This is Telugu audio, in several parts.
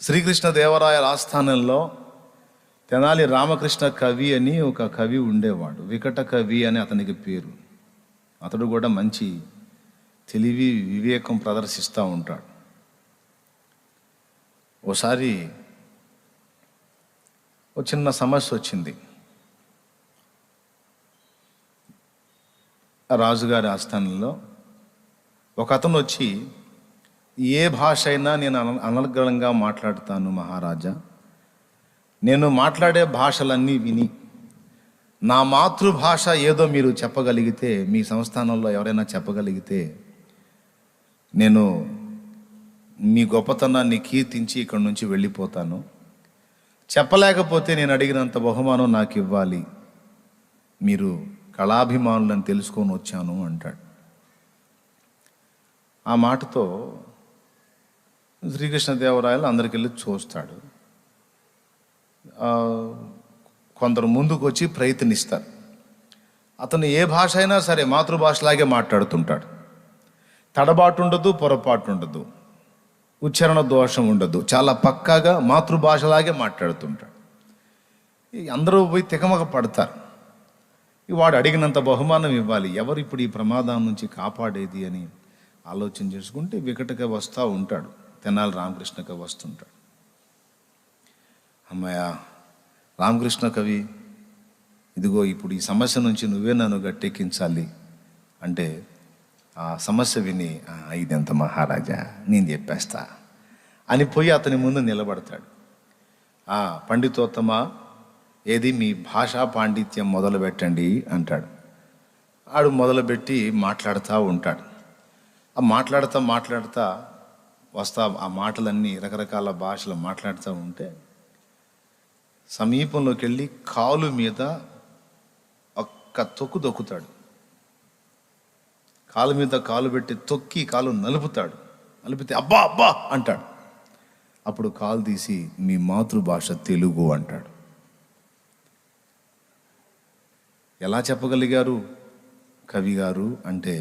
శ్రీకృష్ణదేవరాయల ఆస్థానంలో తెనాలి రామకృష్ణ కవి అని ఒక కవి ఉండేవాడు. వికట కవి అని అతనికి పేరు. అతడు కూడా మంచి తెలివి వివేకం ప్రదర్శిస్తూ ఉంటాడు. ఓసారి ఒక చిన్న సమస్య వచ్చింది. రాజుగారి ఆస్థానంలో ఒక అతను వచ్చి, ఏ భాష అయినా నేను అనర్గళంగా మాట్లాడతాను మహారాజా, నేను మాట్లాడే భాషలన్నీ విని నా మాతృభాష ఏదో మీరు చెప్పగలిగితే, మీ సంస్థానంలో ఎవరైనా చెప్పగలిగితే నేను మీ గొప్పతనాన్ని కీర్తించి ఇక్కడి నుంచి వెళ్ళిపోతాను. చెప్పలేకపోతే నేను అడిగినంత బహుమానం నాకు ఇవ్వాలి, మీరు కళాభిమానులను తెలుసుకొని వచ్చాను అంటాడు. ఆ మాటతో శ్రీకృష్ణదేవరాయలు అందరికి వెళ్ళి చూస్తాడు. కొందరు ముందుకు వచ్చి ప్రయత్నిస్తారు. అతను ఏ భాష అయినా సరే మాతృభాషలాగే మాట్లాడుతుంటాడు. తడబాటు ఉండదు, పొరపాటు ఉండదు, ఉచ్చారణ దోషం ఉండదు, చాలా పక్కాగా మాతృభాషలాగే మాట్లాడుతుంటాడు. అందరూ పోయి తికమక పడతారు. వాడు అడిగినంత బహుమానం ఇవ్వాలి, ఎవరు ఇప్పుడు ఈ ప్రమాదం నుంచి కాపాడేది అని ఆలోచన చేసుకుంటే వికటగా వస్తూ ఉంటాడు. తెనాలి రామకృష్ణ వస్తుంటాడు. అమ్మాయ రామకృష్ణ కవి, ఇదిగో ఇప్పుడు ఈ సమస్య నుంచి నువ్వే నన్ను గట్టెక్కించాలి అంటే, ఆ సమస్య విని, ఇదెంత మహారాజా, నేను చెప్పేస్తా అని పోయి అతని ముందు నిలబడతాడు. పండితోత్తమ, ఏది మీ భాషా పాండిత్యం మొదలు పెట్టండి అంటాడు. ఆడు మొదలుపెట్టి మాట్లాడుతూ ఉంటాడు. మాట్లాడుతా వస్తా ఆ మాటలన్నీ రకరకాల భాషలు మాట్లాడుతూ ఉంటే సమీపంలోకి వెళ్ళి కాలు మీద ఒక్క తొక్కు దొక్కుతాడు. కాలు మీద కాలు పెట్టి తొక్కి కాలు నలుపుతాడు. నలిపితే అబ్బా అబ్బా అంటాడు. అప్పుడు కాలు తీసి మీ మాతృభాష తెలుగు అంటాడు. ఎలా చెప్పగలిగారు కవి గారు అంటే,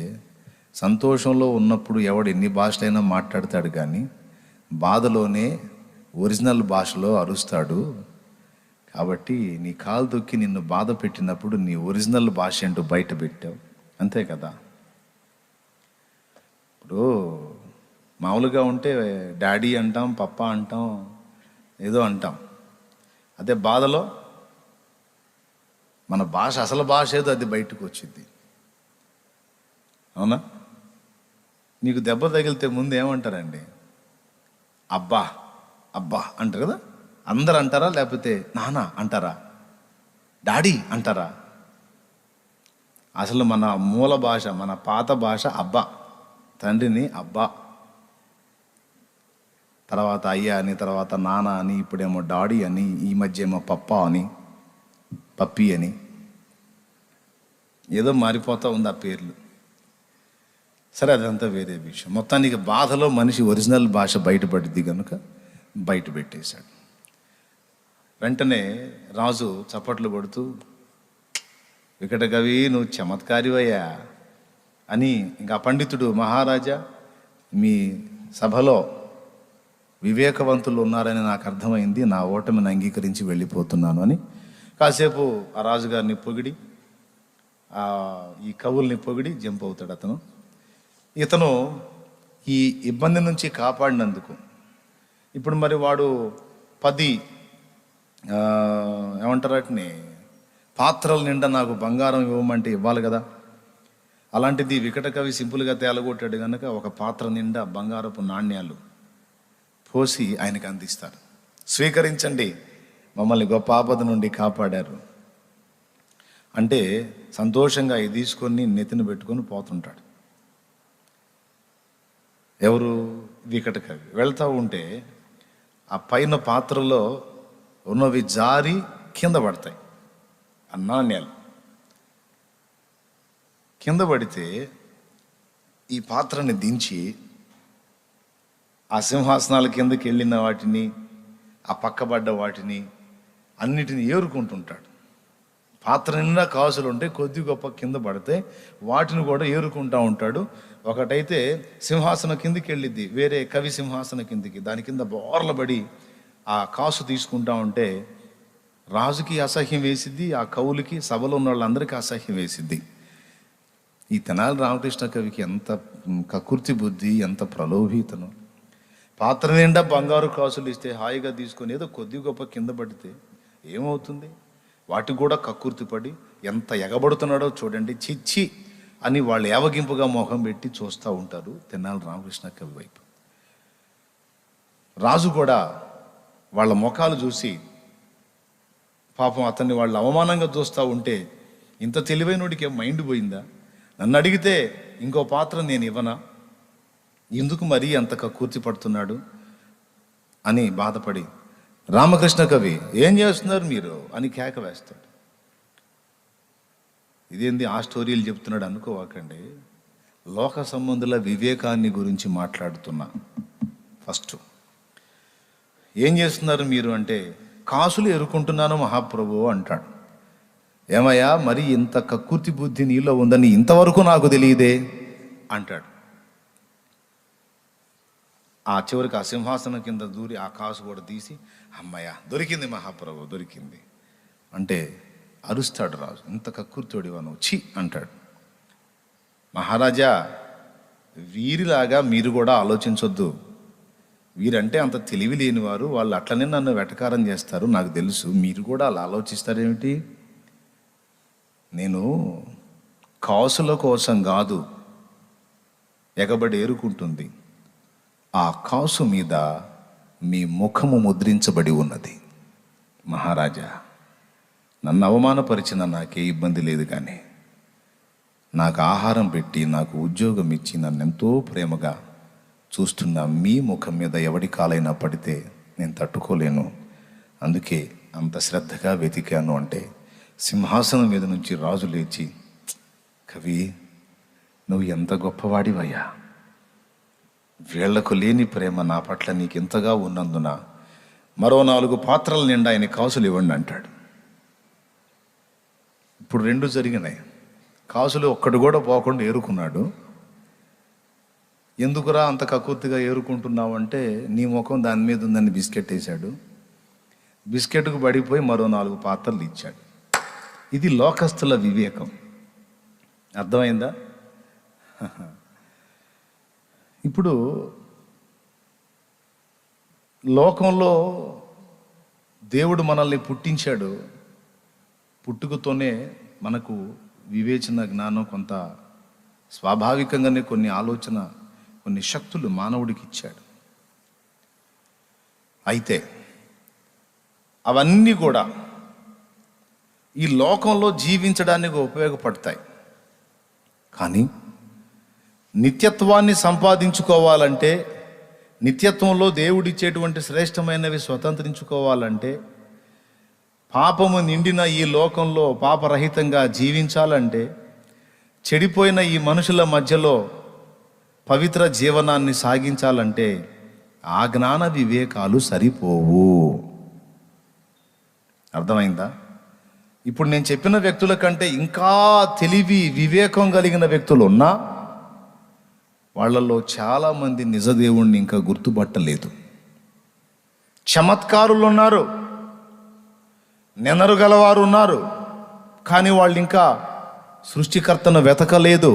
సంతోషంలో ఉన్నప్పుడు ఎవడు ఎన్ని భాషలైనా మాట్లాడతాడు, కానీ బాధలోనే ఒరిజినల్ భాషలో అరుస్తాడు. కాబట్టి నీ కాలు దొక్కి నిన్ను బాధ పెట్టినప్పుడు నీ ఒరిజినల్ భాష ఏంటో బయట పెట్టావు, అంతే కదా. ఇప్పుడు మామూలుగా ఉంటే డాడీ అంటాం, పప్పా అంటాం, ఏదో అంటాం. అదే బాధలో మన భాష, అసలు భాష ఏదో అది బయటకు వచ్చింది. అవునా? నీకు దెబ్బ తగిలితే ముందు ఏమంటారండి? అబ్బా అబ్బా అంటారు కదా. అందరు అంటారా, లేకపోతే నాన్న అంటారా, డాడీ అంటారా? అసలు మన మూల భాష, మన పాత భాష అబ్బా, తండ్రిని అబ్బా, తర్వాత అయ్యా అని, తర్వాత నాన్న అని, ఇప్పుడేమో డాడీ అని, ఈ మధ్య ఏమో పప్పా అని, పప్పి అని, ఏదో మారిపోతూ ఉంది ఆ పేర్లు. సరే, అదంతా వేరే విషయం. మొత్తానికి బాధలో మనిషి ఒరిజినల్ భాష బయటపడింది కనుక బయట పెట్టేశాడు. వెంటనే రాజు చప్పట్లు కొడుతూ, వికట కవి, నువ్వు చమత్కారివయ్యా అని. ఇంకా పండితుడు, మహారాజా, మీ సభలో వివేకవంతులు ఉన్నారని నాకు అర్థమైంది, నా ఓటమిని అంగీకరించి వెళ్ళిపోతున్నాను అని కాసేపు ఆ రాజుగారిని పొగిడి, ఈ కవుల్ని పొగిడి జంప్ అవుతాడు అతను. ఇతను ఈ ఇబ్బంది నుంచి కాపాడినందుకు ఇప్పుడు మరి వాడు 10 ఏమంటారు వాటిని, పాత్రల నిండా నాకు బంగారం ఇవ్వమంటే ఇవ్వాలి కదా. అలాంటిది వికట కవి సింపుల్గా తేలగొట్టాడు కనుక ఒక పాత్ర నిండా బంగారపు నాణ్యాలు పోసి ఆయనకు అందిస్తారు. స్వీకరించండి, మమ్మల్ని గొప్ప ఆపద నుండి కాపాడారు అంటే సంతోషంగా ఇది తీసుకొని నెత్తిన పెట్టుకొని పోతుంటాడు. ఎవరు? వికట కవి. వెళ్తూ ఉంటే ఆ పైన పాత్రలో ఉన్నవి జారి కింద పడతాయి. ఆ నాణ్యాలు కింద పడితే ఈ పాత్రని దించి ఆ సింహాసనాల కిందకి వెళ్ళిన వాటిని, ఆ పక్కబడ్డ వాటిని అన్నిటిని ఏరుకుంటుంటాడు. పాత్ర నిండా కాసులు ఉంటే కొద్ది గొప్ప కింద పడితే వాటిని కూడా ఏరుకుంటూ ఉంటాడు. ఒకటైతే సింహాసనం కిందికి వెళ్ళిద్ది, వేరే కవి సింహాసనం కిందికి, దాని కింద బోర్లబడి ఆ కాసు తీసుకుంటా ఉంటే రాజుకి అసహ్యం వేసిద్ది, ఆ కవులకి, సభలో ఉన్న వాళ్ళందరికీ అసహ్యం వేసిద్ది. ఈ తెనాలి రామకృష్ణ కవికి ఎంత కకుర్తి బుద్ధి, ఎంత ప్రలోభీతనం. పాత్ర నిండా బంగారు కాసులు ఇస్తే హాయిగా తీసుకొని ఏదో కొద్ది గొప్ప కింద పడితే ఏమవుతుంది? వాటికి కూడా కక్కుర్తి పడి ఎంత ఎగబడుతున్నాడో చూడండి. చిచ్చి అని వాళ్ళు ఏవగింపుగా మొహం పెట్టి చూస్తూ ఉంటారు తెనాలి రామకృష్ణ కవి వైపు. రాజు కూడా వాళ్ళ ముఖాలు చూసి పాపం అతన్ని వాళ్ళు అవమానంగా చూస్తూ ఉంటే, ఇంత తెలివైనోడికి ఏం మైండ్ పోయిందా? నన్ను అడిగితే ఇంకో పాత్ర నేను ఇవ్వనా? ఎందుకు మరీ అంత కక్కుర్తి పడుతున్నాడు అని బాధపడి, రామకృష్ణ కవి ఏం చేస్తున్నారు మీరు అని కేక వేస్తాడు. ఇదేంది ఆ స్టోరీలు చెప్తున్నాడు అనుకోవాకండి. లోక సంబంధుల వివేకాన్ని గురించి మాట్లాడుతున్నా. ఫస్ట్ ఏం చేస్తున్నారు మీరు అంటే, కాసులు ఎరుకుంటున్నాను మహాప్రభు అంటాడు. ఏమయ్యా, మరి ఇంత కక్కుర్తి బుద్ధి నీలో ఉందని ఇంతవరకు నాకు తెలియదే అంటాడు. ఆ చివరికి ఆ సింహాసనం కింద దూరి ఆ కాసు కూడా తీసి, అమ్మయ్య దొరికింది మహాప్రభు దొరికింది అంటే అరుస్తాడు రాజు. ఇంత కక్కుర్తోడివా నువ్వు, ఛీ అంటాడు. మహారాజా, వీరిలాగా మీరు కూడా ఆలోచించొద్దు. వీరంటే అంత తెలివి లేనివారు, వాళ్ళు అట్లనే నన్ను వెటకారం చేస్తారు, నాకు తెలుసు. మీరు కూడా అలా ఆలోచిస్తారేమిటి? నేను కాసుల కోసం కాదు ఎగబడి ఏరుకుంటుంది, ఆ కాసు మీద మీ ముఖము ముద్రించబడి ఉన్నది. మహారాజా, నన్ను అవమానపరిచిన నాకే ఇబ్బంది లేదు, కానీ నాకు ఆహారం పెట్టి నాకు ఉద్యోగం ఇచ్చి నన్నెంతో ప్రేమగా చూస్తున్న మీ ముఖం మీద ఎవడి కాలైనా పడితే నేను తట్టుకోలేను. అందుకే అంత శ్రద్ధగా వెతికాను అంటే, సింహాసనం మీద నుంచి రాజు లేచి, కవి నువ్వు ఎంత గొప్పవాడివయ్యా, వీళ్లకు లేని ప్రేమ నా పట్ల నీకు ఎంతగా ఉన్నందున మరో 4 పాత్రల నిండా ఆయన కాసులు ఇవ్వండి అంటాడు. ఇప్పుడు 2 జరిగినాయి. కాసులు ఒక్కడు కూడా పోకుండా ఏరుకున్నాడు. ఎందుకురా అంత కక్కుర్తిగా ఏరుకుంటున్నావు అంటే, నీ ముఖం దాని మీద ఉందని బిస్కెట్ వేశాడు. బిస్కెట్కు పడిపోయి మరో 4 పాత్రలు ఇచ్చాడు. ఇది లోకస్తుల వివేకం. అర్థమైందా? ఇప్పుడు లోకంలో దేవుడు మనల్ని పుట్టించాడు. పుట్టుకతోనే మనకు వివేచన, జ్ఞానం, కొంత స్వాభావికంగానే కొన్ని ఆలోచన, కొన్ని శక్తులు మానవుడికి ఇచ్చాడు. అయితే అవన్నీ కూడా ఈ లోకంలో జీవించడానికి ఉపయోగపడతాయి. కానీ నిత్యత్వాన్ని సంపాదించుకోవాలంటే, నిత్యత్వంలో దేవుడిచ్చేటువంటి శ్రేష్టమైనవి స్వతంత్రించుకోవాలంటే, పాపము నిండిన ఈ లోకంలో పాపరహితంగా జీవించాలంటే, చెడిపోయిన ఈ మనుషుల మధ్యలో పవిత్ర జీవనాన్ని సాగించాలంటే ఆ జ్ఞాన వివేకాలు సరిపోవు. అర్థమైందా? ఇప్పుడు నేను చెప్పిన వ్యక్తుల కంటే ఇంకా తెలివి, వివేకం కలిగిన వ్యక్తులు ఉన్నా వాళ్ళల్లో చాలామంది నిజదేవుణ్ణి ఇంకా గుర్తుపట్టలేదు. చమత్కారులు ఉన్నారు, నెనరు గలవారు ఉన్నారు, కానీ వాళ్ళు ఇంకా సృష్టికర్తను వెతకలేదు.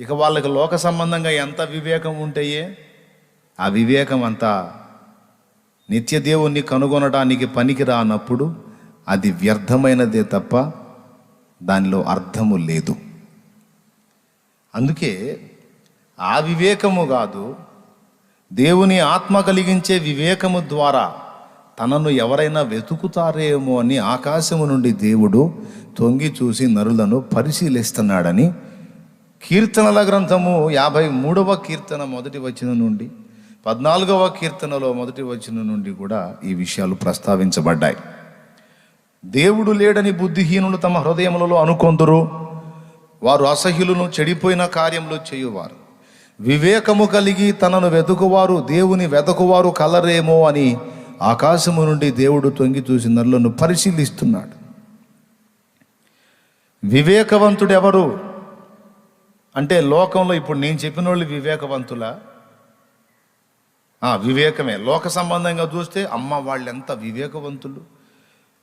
ఇక వాళ్ళకి లోక సంబంధంగా ఎంత వివేకం ఉంటేయే, ఆ వివేకం అంతా నిత్యదేవుణ్ణి కనుగొనడానికి పనికి రానప్పుడు అది వ్యర్థమైనదే తప్ప దానిలో అర్థము లేదు. అందుకే ఆ వివేకము కాదు, దేవుని ఆత్మ కలిగించే వివేకము ద్వారా తనను ఎవరైనా వెతుకుతారేమో అని ఆకాశము నుండి దేవుడు తొంగి చూసి నరులను పరిశీలిస్తున్నాడని కీర్తనల గ్రంథము 53వ కీర్తన 1వ వచనం నుండి 14వ కీర్తనలో 1వ వచనం నుండి కూడా ఈ విషయాలు ప్రస్తావించబడ్డాయి. దేవుడు లేడని బుద్ధిహీనులు తమ హృదయములలో అనుకొందురు, వారు అసహ్యులను, చెడిపోయిన కార్యములు చేయువారు. వివేకము కలిగి తనను వెతుకువారు, దేవుని వెతకువారు కలరేమో అని ఆకాశము నుండి దేవుడు తొంగి చూసి నరులను పరిశీలిస్తున్నాడు. వివేకవంతుడు ఎవరు అంటే, లోకంలో ఇప్పుడు నేను చెప్పిన వాళ్ళు వివేకవంతులా? వివేకమే. లోక సంబంధంగా చూస్తే అమ్మ వాళ్ళు ఎంత వివేకవంతులు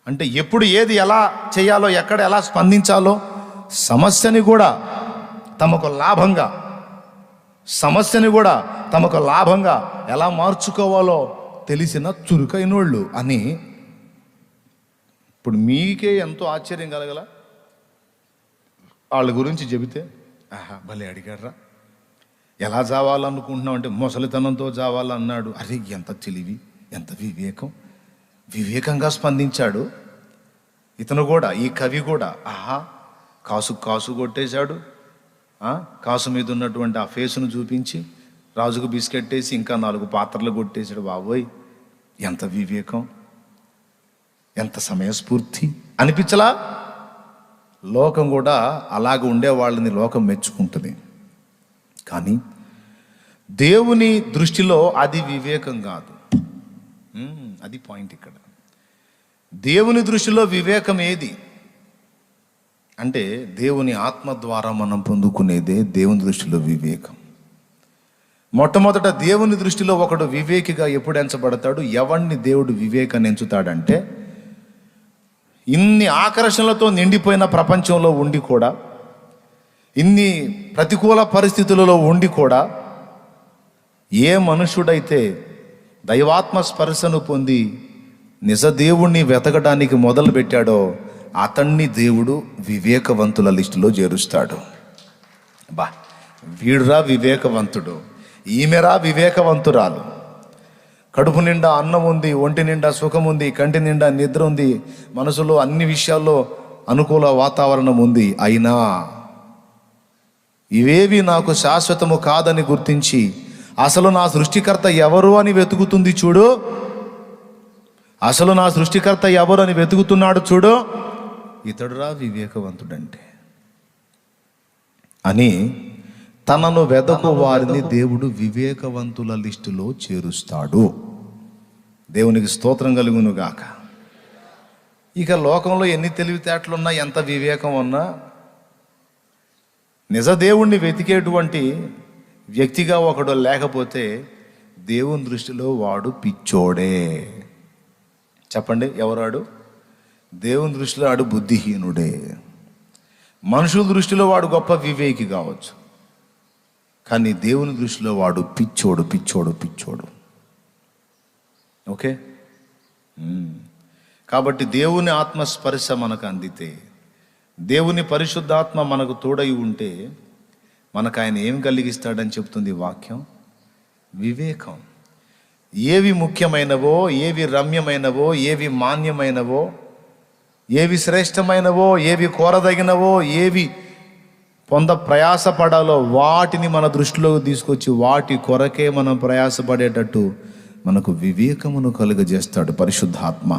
అంటే, ఎప్పుడు ఏది ఎలా చేయాలో, ఎక్కడ ఎలా స్పందించాలో, సమస్యని కూడా తమకు లాభంగా ఎలా మార్చుకోవాలో తెలిసిన చురుకైనోళ్ళు అని. ఇప్పుడు మీకే ఎంతో ఆశ్చర్యం కలగల వాళ్ళ గురించి చెబితే, భలే అడిగాడ్రా, ఎలా చావాలనుకుంటున్నావు అంటే ముసలితనంతో చావాలన్నాడు. అరే ఎంత తెలివి, ఎంత వివేకంగా స్పందించాడు ఇతను కూడా, ఈ కవి కూడా. కాసు కొట్టేశాడు. కాసు మీద ఉన్నటువంటి ఆ ఫేసును చూపించి రాజుకు బిస్కెట్ వేసి ఇంకా 4 పాత్రలు కొట్టేశాడు. బాబోయ్ ఎంత వివేకం, ఎంత సమయస్ఫూర్తి అనిపించలా? లోకం కూడా అలాగ ఉండే వాళ్ళని లోకం మెచ్చుకుంటుంది. కానీ దేవుని దృష్టిలో అది వివేకం కాదు. అది పాయింట్ ఇక్కడ. దేవుని దృష్టిలో వివేకం ఏది అంటే, దేవుని ఆత్మ ద్వారా మనం పొందుకునేదే దేవుని దృష్టిలో వివేకం. మొట్టమొదట దేవుని దృష్టిలో ఒకడు వివేకిగా ఎప్పుడు ఎంచబడతాడు? ఎవరిని దేవుడు వివేకాన్ని ఎంచుతాడంటే, ఇన్ని ఆకర్షణలతో నిండిపోయిన ప్రపంచంలో ఉండి కూడా, ఇన్ని ప్రతికూల పరిస్థితులలో ఉండి కూడా, ఏ మనుషుడైతే దైవాత్మ స్పర్శను పొంది నిజ దేవుణ్ణి వెతకడానికి మొదలు పెట్టాడో అతన్ని దేవుడు వివేకవంతుల లిస్టులో చేరుస్తాడు. వీడురా వివేకవంతుడు, ఈమెరా వివేకవంతురాలు. కడుపు నిండా అన్నం ఉంది, ఒంటి నిండా సుఖం ఉంది, కంటి నిండా నిద్ర ఉంది, మనసులో అన్ని విషయాల్లో అనుకూల వాతావరణం ఉంది. అయినా ఇవేవి నాకు శాశ్వతము కాదని గుర్తించి అసలు నా సృష్టికర్త ఎవరు అని వెతుకుతుంది చూడు. అసలు నా సృష్టికర్త ఎవరు అని వెతుకుతున్నాడు చూడు, ఇతడురా వివేకవంతుడంటే అని తనను వెదకు వారిని దేవుడు వివేకవంతుల లిస్టులో చేరుస్తాడు. దేవునికి స్తోత్రం కలుగును గాక. ఇక లోకంలో ఎన్ని తెలివితేటలున్నా, ఎంత వివేకం ఉన్నా, నిజ దేవుణ్ణి వెతికేటువంటి వ్యక్తిగా ఒకడు లేకపోతే దేవుని దృష్టిలో వాడు పిచ్చోడే. చెప్పండి, ఎవరాడు? దేవుని దృష్టిలో వాడు బుద్ధిహీనుడే. మనుషుల దృష్టిలో వాడు గొప్ప వివేకి కావచ్చు, కానీ దేవుని దృష్టిలో వాడు పిచ్చోడు. ఓకే. కాబట్టి దేవుని ఆత్మస్పర్శ మనకు అందితే, దేవుని పరిశుద్ధాత్మ మనకు తోడై ఉంటే మనకు ఆయన ఏం కలిగిస్తాడని చెప్తుంది వాక్యం? వివేకం. ఏవి ముఖ్యమైనవో, ఏవి రమ్యమైనవో, ఏవి మాన్యమైనవో, ఏవి శ్రేష్టమైనవో, ఏవి కోరదగినవో, ఏవి ప్రయాసపడాలో వాటిని మన దృష్టిలోకి తీసుకొచ్చి వాటి కొరకే మనం ప్రయాసపడేటట్టు మనకు వివేకమును కలుగజేస్తాడు పరిశుద్ధాత్మ.